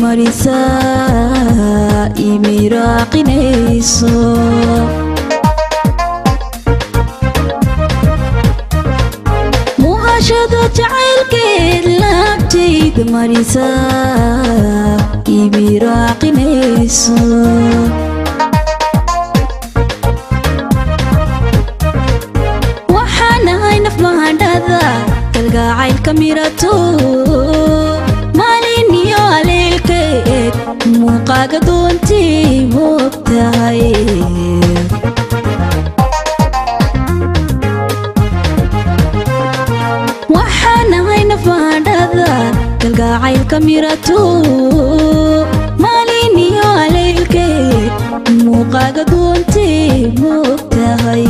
marisa imiraqinayso muhashada jacaylkeed laabtayda marisa imiraqinayso waxaanahay naf mahadhada kalgacaylka mirato muuqaaga doontii moogtahay waxaanahay nafadhada kalgacaylka mirato maalin iyo aleylkeed muuqaaga doontii moogtahay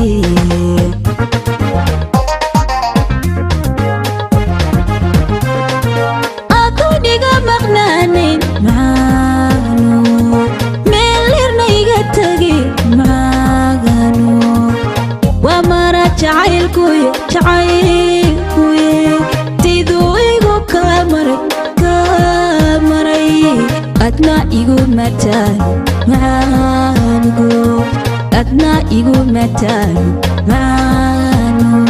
aduniga maqnaanin jacaylkuye tiduu igu kamaray adna igu mataano macaanigu adna igu mataano macaano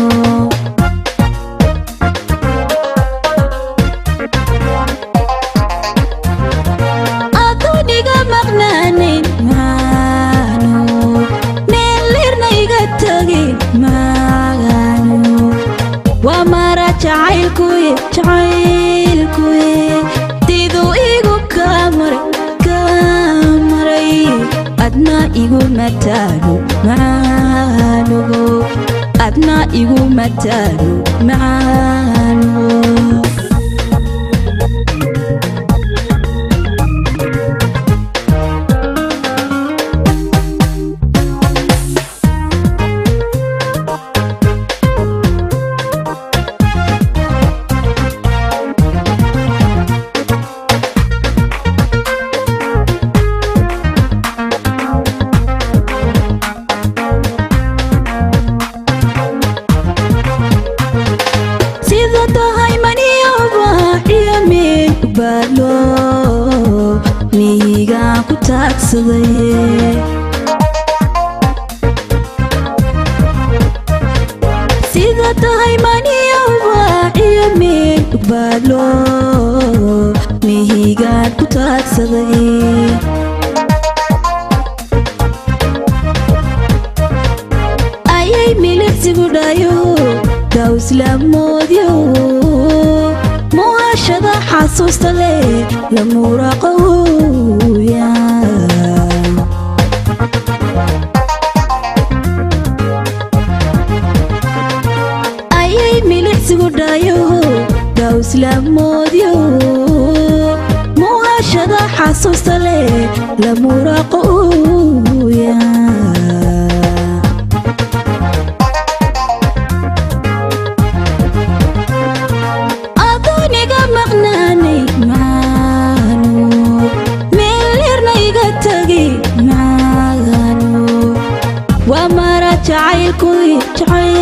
aduniga maqnaanin macaano meelirna iga tagi ومرا jacaylkuye tiduu igu kamaray adna igu mataano macaanigu adna igu mataano macaano mihigaan ku taagsaday sida tahay maniyowba iyo meel baadlo mihigaan ku taagsaday ayay milicsigu dhayo daw islaamoodyo muhashada xasuusta leh la muraqowya ayay milicsigu dhayo daw islaamoodyo muhashada xasuusta leh la muraqowya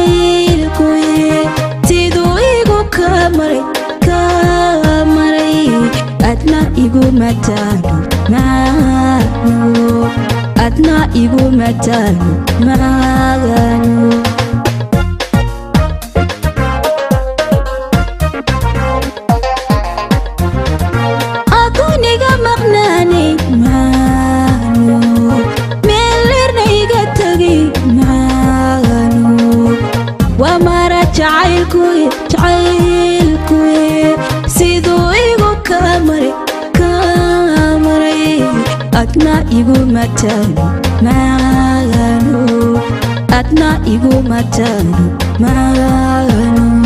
jacaylkuye tiduu igu kamaray adna igu mataano macaano adna igu mataano macaano aduniga maqnaanay macaano meelirna iga tagi ومرا jacaylkuye siduu igu kamaray adna igu mataano macaano adna igu mataano macaano